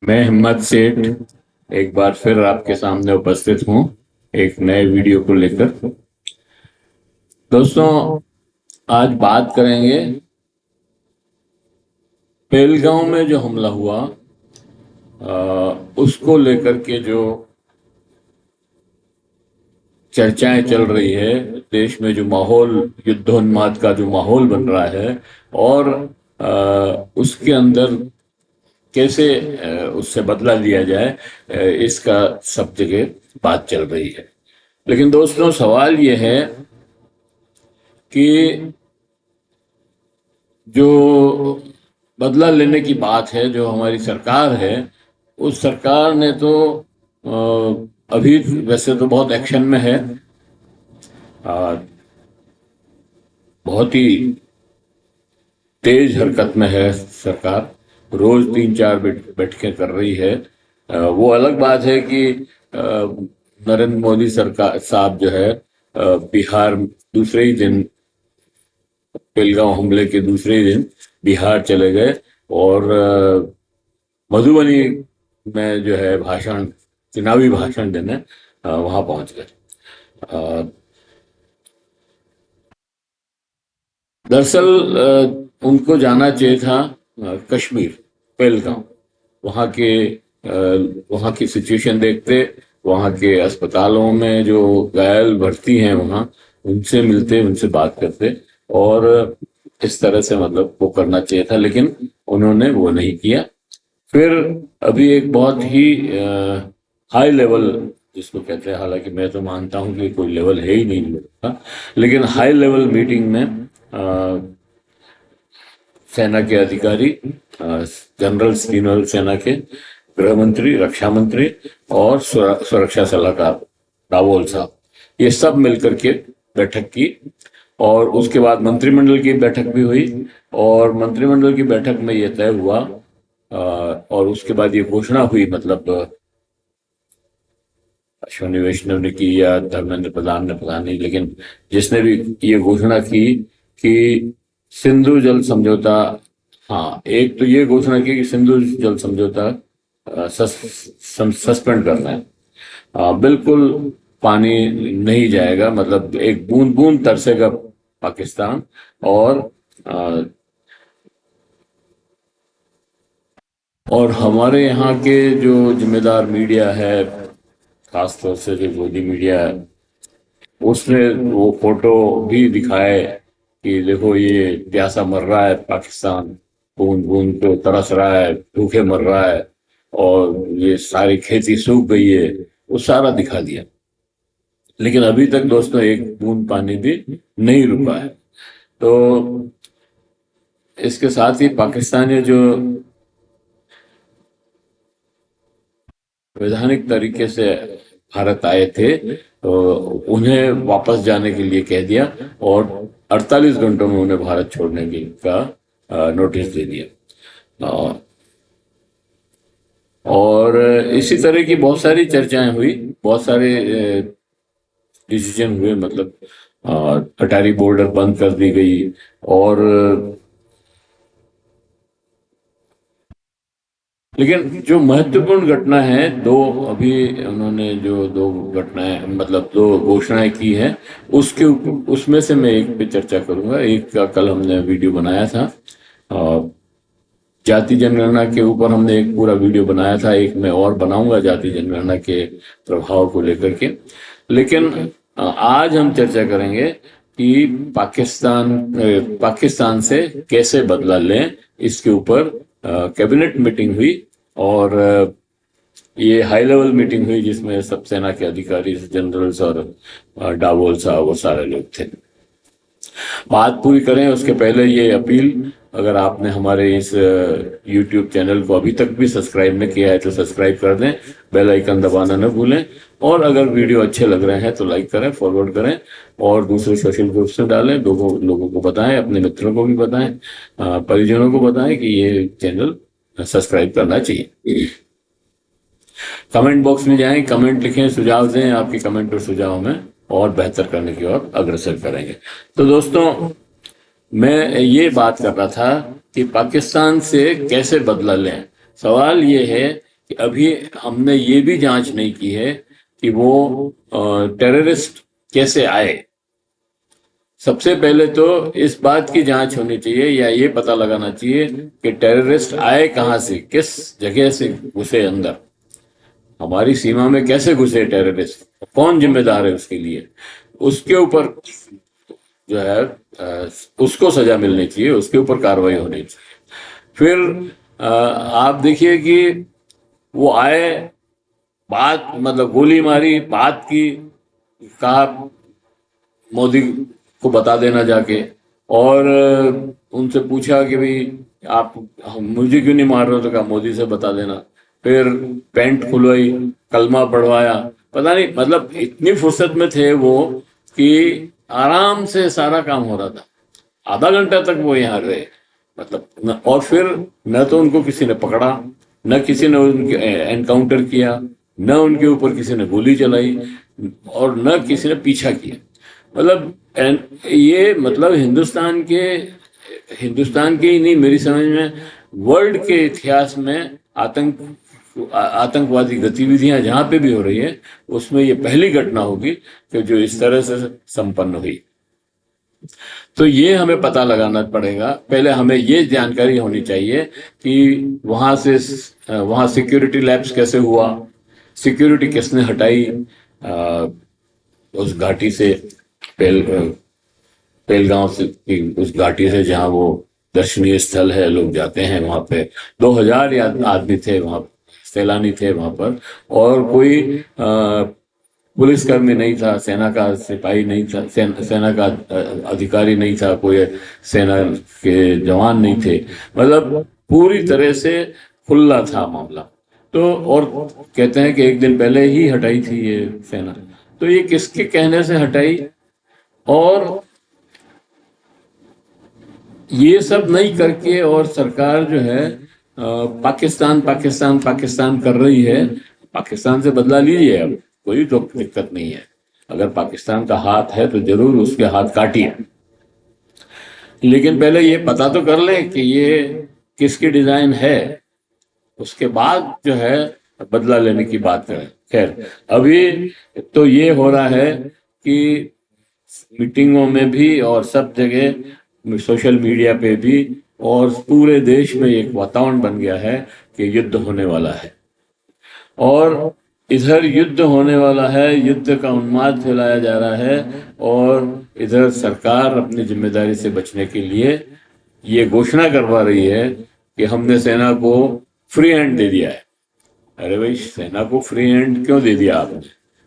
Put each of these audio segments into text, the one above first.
मैं हिम्मत सेठ एक बार फिर आपके सामने उपस्थित हूँ एक नए वीडियो को लेकर। दोस्तों, आज बात करेंगे पहलगांव में जो हमला हुआ उसको लेकर के जो चर्चाएं चल रही है। देश में जो माहौल, युद्धोन्माद का जो माहौल बन रहा है और उसके अंदर कैसे उससे बदला लिया जाए, इसका सब जगह बात चल रही है। लेकिन दोस्तों, सवाल ये है कि जो बदला लेने की बात है, जो हमारी सरकार है, उस सरकार ने तो अभी वैसे तो बहुत एक्शन में है, बहुत ही तेज हरकत में है सरकार। रोज 3-4 बैठकें कर रही है। वो अलग बात है कि नरेंद्र मोदी सरकार साहब जो है बिहार दूसरे ही दिन, पहलगांव हमले के दूसरे ही दिन बिहार चले गए और मधुबनी में जो है भाषण, चुनावी भाषण देने वहां पहुंच गए। दरअसल उनको जाना चाहिए था कश्मीर, पहलगांव। वहाँ के वहाँ की सिचुएशन देखते, वहाँ के अस्पतालों में जो घायल भर्ती हैं वहाँ, उनसे मिलते, उनसे बात करते और इस तरह से मतलब वो करना चाहिए था, लेकिन उन्होंने वो नहीं किया। फिर अभी एक बहुत ही हाई लेवल जिसको कहते हैं, हालांकि मैं तो मानता हूं कि कोई लेवल है ही नहीं लोगों का, लेकिन हाई लेवल मीटिंग में सेना के अधिकारी, जनरल तीनों सेना के, गृह मंत्री, रक्षा मंत्री और सुरक्षा सलाहकार रावल साहब, ये सब मिलकर के बैठक की। और उसके बाद मंत्रिमंडल की बैठक भी हुई और मंत्रिमंडल की बैठक में ये तय हुआ और उसके बाद ये घोषणा हुई, मतलब अश्विनी वैष्णव ने की या धर्मेंद्र प्रधान ने, पता नहीं, लेकिन जिसने भी ये घोषणा की कि सिंधु जल समझौता, हाँ, एक तो ये घोषणा की कि सिंधु जल समझौता सस्पेंड करना है। बिल्कुल पानी नहीं जाएगा, मतलब एक बूंद बूंद तरसेगा पाकिस्तान। और आ, और हमारे यहाँ के जो जिम्मेदार मीडिया है, खासतौर से जो गोदी मीडिया है, उसने वो फोटो भी दिखाए कि देखो ये प्यासा मर रहा है पाकिस्तान, बूंद बूंद पे तरस रहा है, भूखे मर रहा है और ये सारी खेती सूख गई है, वो सारा दिखा दिया। लेकिन अभी तक दोस्तों एक बूंद पानी भी नहीं रुका है। तो इसके साथ ही पाकिस्तानी जो वैधानिक तरीके से भारत आए थे, तो उन्हें वापस जाने के लिए कह दिया और 48 घंटों में उन्हें भारत छोड़ने की का नोटिस दे दिया। और इसी तरह की बहुत सारी चर्चाएं हुई, बहुत सारे डिसीजन हुए, मतलब अटारी बॉर्डर बंद कर दी गई। और लेकिन जो महत्वपूर्ण घटना है, दो अभी उन्होंने जो दो घटनाएं, मतलब दो घोषणाएं की है, उसके ऊपर, उसमें से मैं एक पे चर्चा करूंगा। एक का कल हमने वीडियो बनाया था, जाति जनगणना के ऊपर हमने एक पूरा वीडियो बनाया था, एक मैं और बनाऊंगा जाति जनगणना के प्रभाव को लेकर के। लेकिन आज हम चर्चा करेंगे कि पाकिस्तान से कैसे बदला लें, इसके ऊपर कैबिनेट मीटिंग हुई और ये हाई लेवल मीटिंग हुई जिसमें सब सेना के अधिकारी, जनरल्स और डावोल साहब वो सारे लोग थे। बात पूरी करें उसके पहले ये अपील, अगर आपने हमारे इस YouTube चैनल को अभी तक भी सब्सक्राइब नहीं किया है तो सब्सक्राइब कर दें, बेल आइकन दबाना न भूलें, और अगर वीडियो अच्छे लग रहे हैं तो लाइक करें, फॉरवर्ड करें और दूसरे सोशल ग्रुप्स में डालें, लोगों को बताएं, अपने मित्रों को भी बताएं, परिजनों को बताएं कि ये चैनल सब्सक्राइब करना चाहिए। कमेंट बॉक्स में जाएं, कमेंट लिखें, सुझाव दें, आपके कमेंट और सुझाव में और बेहतर करने की ओर अग्रसर करेंगे। तो दोस्तों, मैं ये बात कर रहा था कि पाकिस्तान से कैसे बदला लें। सवाल ये है कि अभी हमने ये भी जांच नहीं की है कि वो टेररिस्ट कैसे आए। सबसे पहले तो इस बात की जांच होनी चाहिए या ये पता लगाना चाहिए कि टेररिस्ट आए कहाँ से, किस जगह से घुसे अंदर, हमारी सीमा में कैसे घुसे टेररिस्ट, कौन जिम्मेदार है उसके लिए। उसके ऊपर जो है उसको सजा मिलनी चाहिए, उसके ऊपर कार्रवाई होनी चाहिए। फिर आप देखिए कि वो आए, बात मतलब गोली मारी, बात की, कहा मोदी को बता देना जाके, और उनसे पूछा कि भाई आप मुझे क्यों नहीं मार रहे हो, तो कहा मोदी से बता देना। फिर पैंट खुलवाई, कलमा पढ़वाया, पता नहीं मतलब इतनी फुर्सत में थे वो कि आराम से सारा काम हो रहा था। आधा घंटा तक वो यहाँ रहे, मतलब और फिर न तो उनको किसी ने पकड़ा, न किसी ने उनके एनकाउंटर किया, न उनके ऊपर किसी ने गोली चलाई, और न किसी ने पीछा किया। मतलब ये मतलब हिंदुस्तान के ही नहीं, मेरी समझ में वर्ल्ड के इतिहास में आतंकवादी गतिविधियां जहां पे भी हो रही है, उसमें ये पहली घटना होगी कि जो इस तरह से संपन्न हुई। तो ये हमें पता लगाना पड़ेगा, पहले हमें ये जानकारी होनी चाहिए कि वहां सिक्योरिटी लैब्स कैसे हुआ, सिक्योरिटी किसने हटाई उस घाटी से, पहल पहलगांव से, उस घाटी से जहां वो दर्शनीय स्थल है, लोग जाते हैं वहां पे। 2000 आदमी थे वहां, सैलानी थे वहां पर, और कोई पुलिसकर्मी नहीं था, सेना का सिपाही नहीं था, सेना का अधिकारी नहीं था, कोई सेना के जवान नहीं थे, मतलब पूरी तरह से खुला था मामला। तो और कहते हैं कि एक दिन पहले ही हटाई थी ये सेना। तो ये किसके कहने से हटाई, और ये सब नहीं करके, और सरकार जो है पाकिस्तान पाकिस्तान पाकिस्तान कर रही है। पाकिस्तान से बदला लीजिए, अब कोई तो दिक्कत नहीं है, अगर पाकिस्तान का हाथ है तो जरूर उसके हाथ काटिए, लेकिन पहले ये पता तो कर लें कि ये किसकी डिजाइन है, उसके बाद जो है बदला लेने की बात करें। खैर, अभी तो ये हो रहा है कि मीटिंगों में भी और सब जगह, सोशल मीडिया पे भी, और पूरे देश में एक वातावरण बन गया है कि युद्ध होने वाला है, और इधर युद्ध होने वाला है, युद्ध का उन्माद फैलाया जा रहा है, और इधर सरकार अपनी जिम्मेदारी से बचने के लिए ये घोषणा करवा रही है कि हमने सेना को फ्री हैंड दे दिया है। अरे भाई, सेना को फ्री हैंड क्यों दे दिया आपने?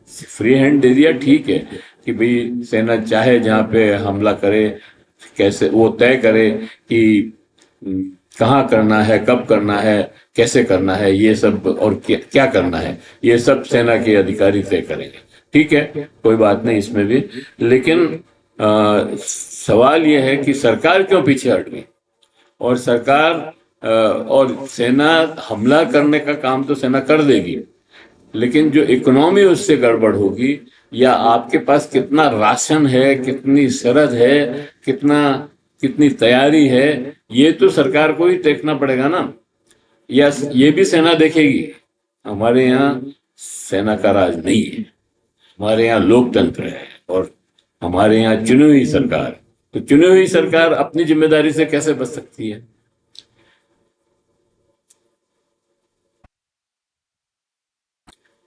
फ्री हैंड दे दिया ठीक है कि भाई सेना चाहे जहां पे हमला करे, कैसे वो तय करे कि कहाँ करना है, कब करना है, कैसे करना है, ये सब, और क्या करना है, ये सब सेना के अधिकारी तय करेंगे। ठीक है, कोई बात नहीं इसमें भी, लेकिन सवाल यह है कि सरकार क्यों पीछे हट गई। और सरकार और सेना हमला करने का काम तो सेना कर देगी, लेकिन जो इकोनॉमी उससे गड़बड़ होगी, या आपके पास कितना राशन है, कितनी सरहद है, कितना कितनी तैयारी है, ये तो सरकार को ही देखना पड़ेगा ना, या ये भी सेना देखेगी। हमारे यहाँ सेना का राज नहीं है, हमारे यहाँ लोकतंत्र है, और हमारे यहाँ चुनी हुई सरकार। तो चुनी हुई सरकार अपनी जिम्मेदारी से कैसे बच सकती है?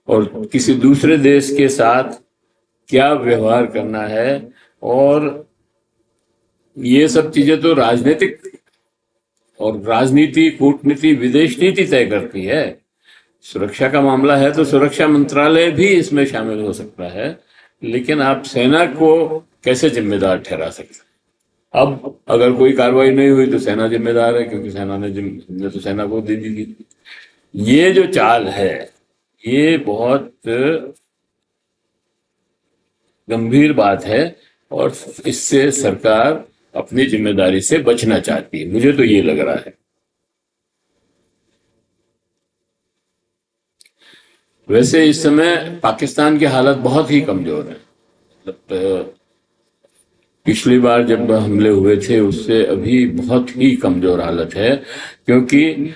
और किसी दूसरे देश के साथ क्या व्यवहार करना है, और ये सब चीजें तो राजनीतिक, और राजनीति, कूटनीति, विदेश नीति तय करती है। सुरक्षा का मामला है तो सुरक्षा मंत्रालय भी इसमें शामिल हो सकता है, लेकिन आप सेना को कैसे जिम्मेदार ठहरा सकते हैं? अब अगर कोई कार्रवाई नहीं हुई तो सेना जिम्मेदार है, क्योंकि ने तो सेना को दे दी थी। ये जो चाल है, ये बहुत गंभीर बात है, और इससे सरकार अपनी जिम्मेदारी से बचना चाहती है, मुझे तो ये लग रहा है। वैसे इस समय पाकिस्तान की हालत बहुत ही कमजोर है, मतलब पिछली बार जब हमले हुए थे उससे अभी बहुत ही कमजोर हालत है, क्योंकि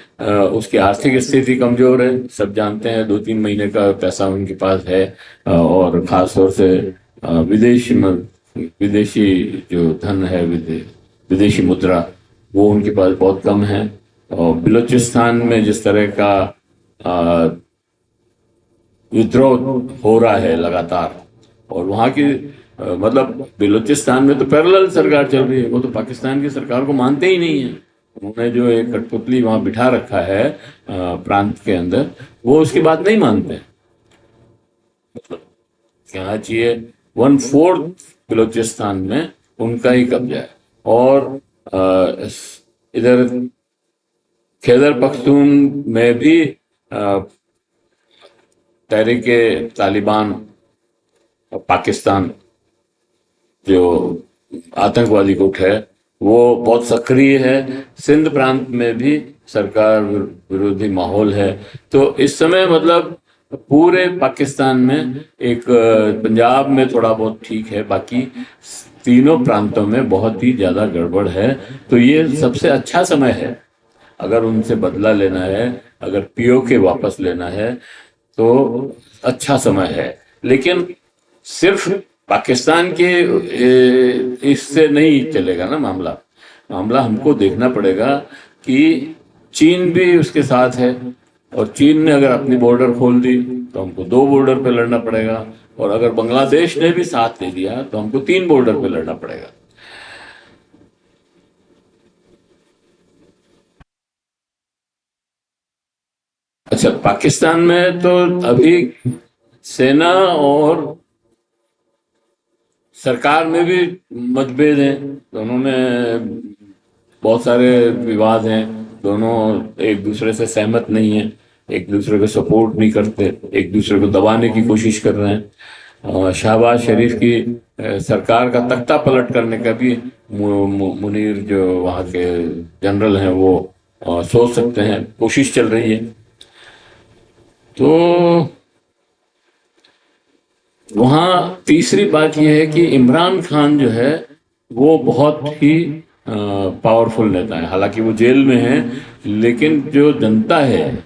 उसकी आर्थिक स्थिति कमजोर है। सब जानते हैं 2-3 महीने का पैसा उनके पास है, और खास तौर से विदेशी जो धन है, विदेशी मुद्रा, वो उनके पास बहुत कम है। और बलूचिस्तान में जिस तरह का अ, विद्रोह हो रहा है लगातार, और वहाँ की मतलब बलूचिस्तान में तो पैरेलल सरकार चल रही है, वो तो पाकिस्तान की सरकार को मानते ही नहीं है। उन्होंने जो एक कठपुतली वहाँ बिठा रखा है प्रांत के अंदर, वो उसकी बात नहीं मानते हैं। मतलब कहना चाहिए 1/4 बलूचिस्तान में उनका ही कब्जा है। और इधर खैबर पख्तून में भी तहरीक तालिबान पाकिस्तान जो आतंकवादी गुट है वो बहुत सक्रिय है। सिंध प्रांत में भी सरकार विरोधी माहौल है। तो इस समय मतलब पूरे पाकिस्तान में एक पंजाब में थोड़ा बहुत ठीक है, बाकी तीनों प्रांतों में बहुत ही ज्यादा गड़बड़ है। तो ये सबसे अच्छा समय है अगर उनसे बदला लेना है, अगर पीओके वापस लेना है तो अच्छा समय है। लेकिन सिर्फ पाकिस्तान के इससे नहीं चलेगा ना मामला। मामला हमको देखना पड़ेगा कि चीन भी उसके साथ है, और चीन ने अगर अपनी बॉर्डर खोल दी तो हमको 2 बॉर्डर पे लड़ना पड़ेगा, और अगर बांग्लादेश ने भी साथ दे दिया तो हमको 3 बॉर्डर पे लड़ना पड़ेगा। अच्छा, पाकिस्तान में तो अभी सेना और सरकार में भी मतभेद हैं। दोनों में बहुत सारे विवाद हैं। दोनों एक दूसरे से सहमत नहीं है, एक दूसरे को सपोर्ट नहीं करते, एक दूसरे को दबाने की कोशिश कर रहे हैं। शहबाज शरीफ की सरकार का तख्ता पलट करने का भी मुनीर जो वहाँ के जनरल हैं वो सोच सकते हैं, कोशिश चल रही है। तो वहाँ तीसरी बात यह है कि इमरान खान जो है वो बहुत ही पावरफुल नेता है। हालांकि वो जेल में है, लेकिन जो जनता है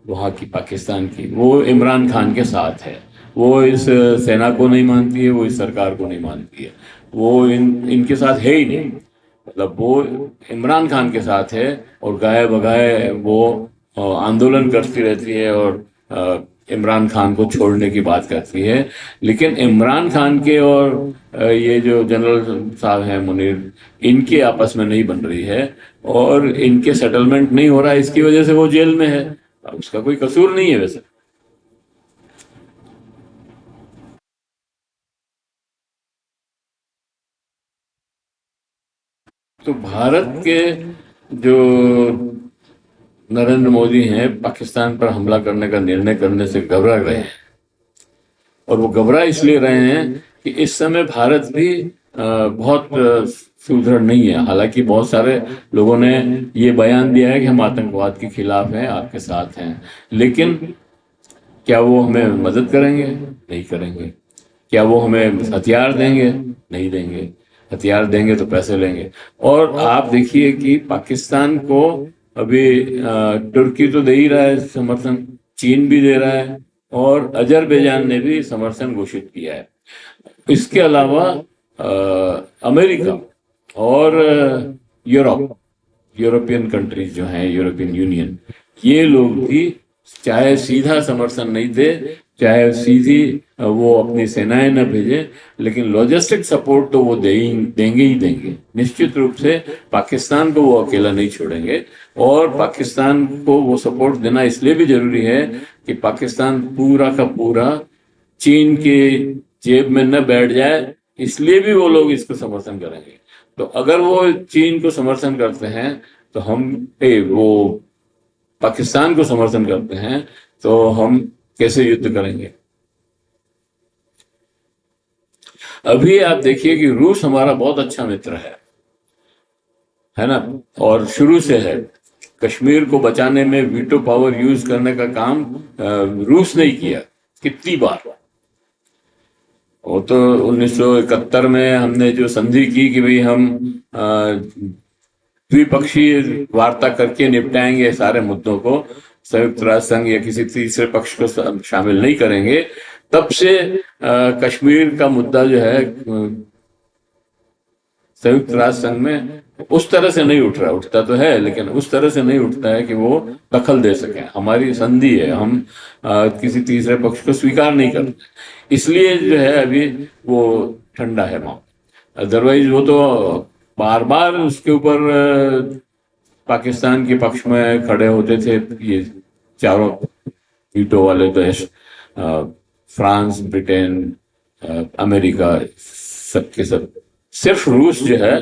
वहाँ की, पाकिस्तान की, वो इमरान खान के साथ है। वो इस सेना को नहीं मानती है, वो इस सरकार को नहीं मानती है, वो इनके साथ है ही नहीं। मतलब वो इमरान खान के साथ है, और गाये बगाए वो आंदोलन करती रहती है, और इमरान खान को छोड़ने की बात करती है। लेकिन इमरान खान के और ये जो जनरल साहब हैं मुनीर, इनके आपस में नहीं बन रही है, और इनके सेटलमेंट नहीं हो रहा है, इसकी वजह से वो जेल में है। अब उसका कोई कसूर नहीं है वैसे। तो भारत के जो नरेंद्र मोदी हैं, पाकिस्तान पर हमला करने का निर्णय करने से घबरा गए हैं। और वो घबरा इसलिए रहे हैं कि इस समय भारत भी बहुत सुदृढ़ नहीं है। हालांकि बहुत सारे लोगों ने ये बयान दिया है कि हम आतंकवाद के खिलाफ हैं, आपके साथ हैं, लेकिन क्या वो हमें मदद करेंगे? नहीं करेंगे। क्या वो हमें हथियार देंगे? नहीं देंगे। हथियार देंगे तो पैसे लेंगे। और आप देखिए कि पाकिस्तान को अभी तुर्की तो दे ही रहा है समर्थन, चीन भी दे रहा है, और अजरबैजान ने भी समर्थन घोषित किया है। इसके अलावा अमेरिका और यूरोप, यूरोपियन कंट्रीज जो हैं, यूरोपियन यूनियन, ये लोग भी चाहे सीधा समर्थन नहीं दे, चाहे सीधी वो अपनी सेनाएं न भेजे, लेकिन लॉजिस्टिक सपोर्ट तो वो देंगे ही देंगे। निश्चित रूप से पाकिस्तान को वो अकेला नहीं छोड़ेंगे। और पाकिस्तान को वो सपोर्ट देना इसलिए भी जरूरी है कि पाकिस्तान पूरा का पूरा चीन के जेब में न बैठ जाए, इसलिए भी वो लोग इसको समर्थन करेंगे। तो अगर वो चीन को समर्थन करते हैं तो हम वो पाकिस्तान को समर्थन करते हैं तो हम कैसे युद्ध करेंगे? अभी आप देखिए कि रूस हमारा बहुत अच्छा मित्र है ना, और शुरू से है। कश्मीर को बचाने में वीटो पावर यूज करने का काम रूस ने ही किया कितनी बार। वो तो 1971 में हमने जो संधि की कि भाई हम द्विपक्षीय वार्ता करके निपटाएंगे सारे मुद्दों को, संयुक्त राष्ट्र संघ या किसी तीसरे पक्ष को शामिल नहीं करेंगे, तब से कश्मीर का मुद्दा जो है संयुक्त राष्ट्र संघ में उस तरह से नहीं उठ रहा, उठता तो है लेकिन उस तरह से नहीं उठता है कि वो दखल दे सके। हमारी संधि है, हम किसी तीसरे पक्ष को स्वीकार नहीं करते, इसलिए जो है अभी वो ठंडा है माहौल। अदरवाइज वो तो बार बार उसके ऊपर पाकिस्तान के पक्ष में खड़े होते थे ये चारों वीटो वाले देश, फ्रांस, ब्रिटेन, अमेरिका, सबके सब। सिर्फ रूस जो है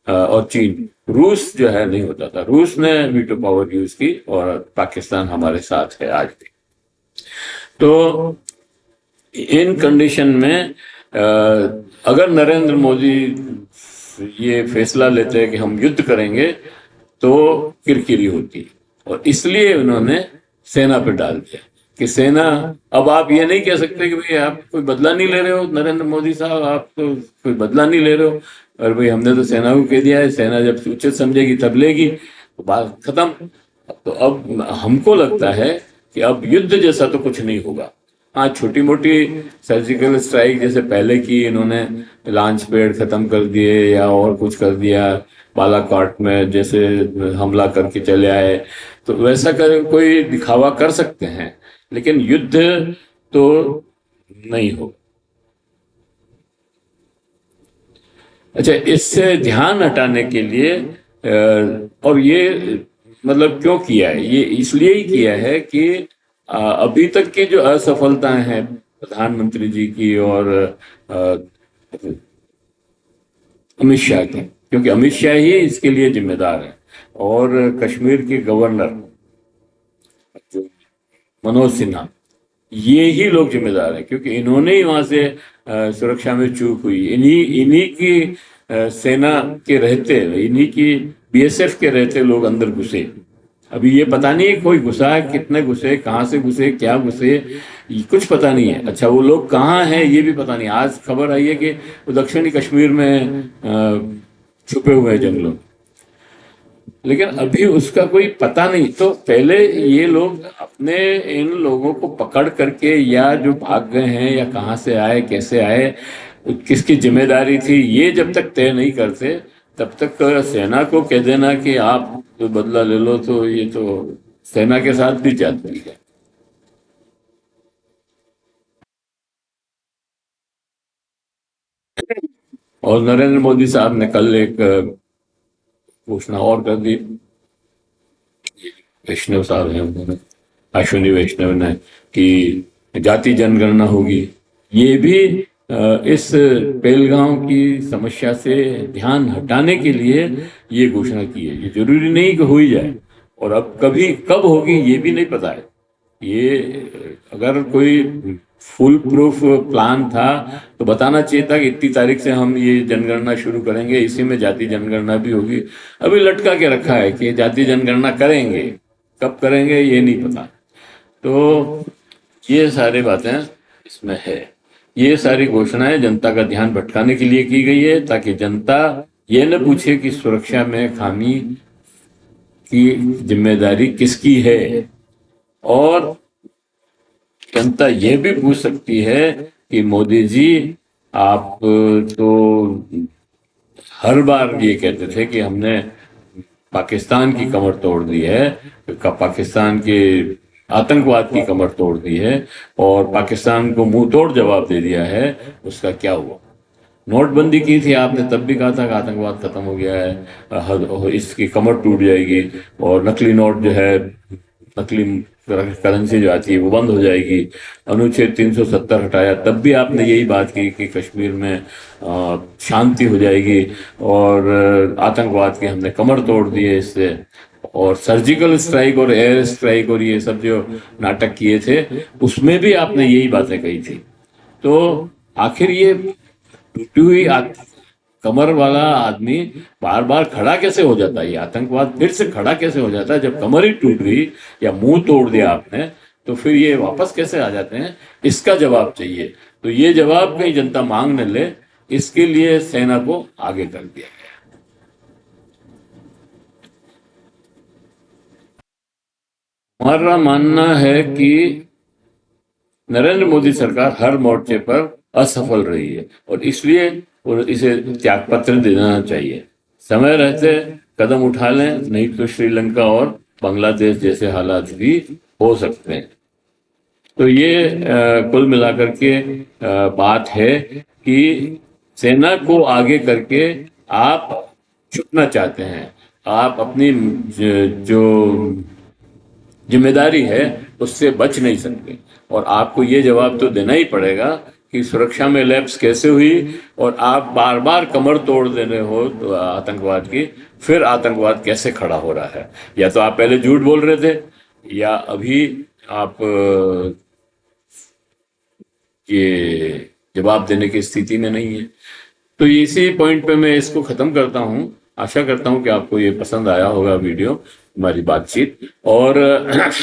और चीन, रूस जो है नहीं होता था, रूस ने वीटो पावर यूज की और पाकिस्तान हमारे साथ है आज भी। तो इन कंडीशन में अगर नरेंद्र मोदी ये फैसला लेते हैं कि हम युद्ध करेंगे तो किरकिरी होती, और इसलिए उन्होंने सेना पे डाल दिया कि सेना, अब आप ये नहीं कह सकते कि भाई आप कोई बदला नहीं ले रहे हो नरेंद्र मोदी साहब, आप तो कोई बदला नहीं ले रहे हो, और भाई हमने तो सेना को कह दिया है, सेना जब उचित समझेगी तब लेगी, तो बात खत्म। तो अब हमको लगता है कि अब युद्ध जैसा तो कुछ नहीं होगा। हाँ, छोटी मोटी सर्जिकल स्ट्राइक जैसे पहले की, इन्होंने लॉन्च पैड खत्म कर दिए या और कुछ कर दिया, बालाकोट में जैसे हमला करके चले आए, तो वैसा कर कोई दिखावा कर सकते हैं, लेकिन युद्ध तो नहीं हो। अच्छा, इससे ध्यान हटाने के लिए और ये मतलब क्यों किया है, ये इसलिए ही किया है कि अभी तक की जो असफलताएं हैं प्रधानमंत्री जी की और अमित शाह की, क्योंकि अमित शाह ही इसके लिए जिम्मेदार है, और कश्मीर के गवर्नर जो मनोज सिन्हा, ये ही लोग जिम्मेदार हैं, क्योंकि इन्होंने ही वहां से सुरक्षा में चूक हुई, इन्हीं की सेना के रहते, इन्हीं की बीएसएफ के रहते लोग अंदर घुसे। अभी ये पता नहीं है कोई घुसा है, कितने घुसे, कहाँ से घुसे, क्या घुसे, कुछ पता नहीं है। अच्छा, वो लोग कहाँ हैं ये भी पता नहीं। आज खबर आई है कि वो दक्षिणी कश्मीर में छुपे हुए हैं जंगलों में, लेकिन अभी उसका कोई पता नहीं। तो पहले ये लोग अपने इन लोगों को पकड़ करके, या जो भाग गए हैं या कहाँ से आए, कैसे आए, किसकी जिम्मेदारी थी, ये जब तक तय नहीं करते तब तक सेना को कह देना कि आप तो बदला ले लो, तो ये तो सेना के साथ भी जाती है। और नरेंद्र मोदी साहब ने कल एक घोषणा और कर दी, वैष्णव साहब हैं उन्होंने, अश्विनी वैष्णव ने, कि जाति जनगणना होगी। ये भी इस पहलगांव की समस्या से ध्यान हटाने के लिए ये घोषणा की है। ये जरूरी नहीं कि हो ही जाए, और अब कभी कब होगी ये भी नहीं पता है। ये अगर कोई फुल प्रूफ प्लान था तो बताना चाहिए था कि इतनी तारीख से हम ये जनगणना शुरू करेंगे, इसी में जाति जनगणना भी होगी। अभी लटका के रखा है कि जाति जनगणना करेंगे, कब करेंगे ये नहीं पता। तो ये सारी बातें इसमें है। ये सारी घोषणाएं जनता का ध्यान भटकाने के लिए की गई है, ताकि जनता ये न पूछे कि सुरक्षा में खामी की जिम्मेदारी किसकी है, और जनता ये भी पूछ सकती है कि मोदी जी आप तो हर बार ये कहते थे कि हमने पाकिस्तान की कमर तोड़ दी है, पाकिस्तान के आतंकवाद की कमर तोड़ दी है, और पाकिस्तान को मुंह तोड़ जवाब दे दिया है, उसका क्या हुआ। नोटबंदी की थी आपने, तब भी कहा था कि आतंकवाद खत्म हो गया है, इसकी कमर टूट जाएगी, और नकली नोट जो है, नकली करेंसी जो आती है वो बंद हो जाएगी। अनुच्छेद 370 हटाया, तब भी आपने यही बात की कि कश्मीर में शांति हो जाएगी, और आतंकवाद की हमने कमर तोड़ दी है इससे। और सर्जिकल स्ट्राइक और एयर स्ट्राइक और ये सब जो नाटक किए थे, उसमें भी आपने यही बातें कही थी। तो आखिर ये टूटी हुई कमर वाला आदमी बार बार खड़ा कैसे हो जाता है, ये आतंकवाद फिर से खड़ा कैसे हो जाता है? जब कमर ही टूट गई या मुंह तोड़ दिया आपने, तो फिर ये वापस कैसे आ जाते हैं, इसका जवाब चाहिए। तो ये जवाब कहीं जनता मांग न ले, इसके लिए सेना को आगे कर दिया गया। हमारा मानना है कि नरेंद्र मोदी सरकार हर मोर्चे पर असफल रही है और इसलिए इसे त्यागपत्र देना चाहिए। समय रहते कदम उठा लें, नहीं तो श्रीलंका और बांग्लादेश जैसे हालात भी हो सकते हैं। तो ये कुल मिलाकर के बात है कि सेना को आगे करके आप छुपना चाहते हैं, आप अपनी जो जिम्मेदारी है उससे बच नहीं सकते और आपको ये जवाब तो देना ही पड़ेगा कि सुरक्षा में लैप्स कैसे हुई और आप बार बार कमर तोड़ दे रहे हो तो आतंकवाद की, फिर आतंकवाद कैसे खड़ा हो रहा है। या तो आप पहले झूठ बोल रहे थे या अभी आप ये जवाब देने की स्थिति में नहीं है। तो इसी पॉइंट पे मैं इसको खत्म करता हूँ। आशा करता हूँ कि आपको ये पसंद आया होगा वीडियो, हमारी बातचीत, और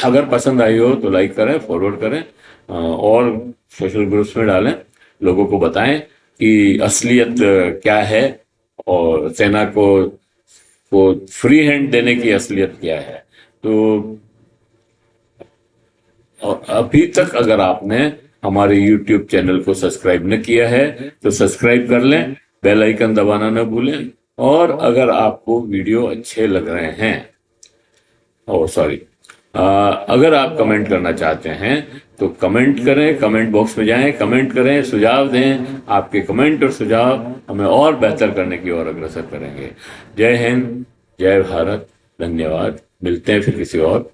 अगर पसंद आई हो तो लाइक करें, फॉरवर्ड करें और सोशल ग्रुप्स में डालें, लोगों को बताएं कि असलियत क्या है और सेना को फ्री हैंड देने की असलियत क्या है। तो और अभी तक अगर आपने हमारे YouTube चैनल को सब्सक्राइब न किया है तो सब्सक्राइब कर लें, बेल आइकन दबाना न भूलें। और अगर आपको वीडियो अच्छे लग रहे हैं, अगर आप कमेंट करना चाहते हैं तो कमेंट करें, कमेंट बॉक्स में जाएं, कमेंट करें, सुझाव दें। आपके कमेंट और सुझाव हमें और बेहतर करने की ओर अग्रसर करेंगे। जय हिंद, जय भारत, धन्यवाद। मिलते हैं फिर किसी और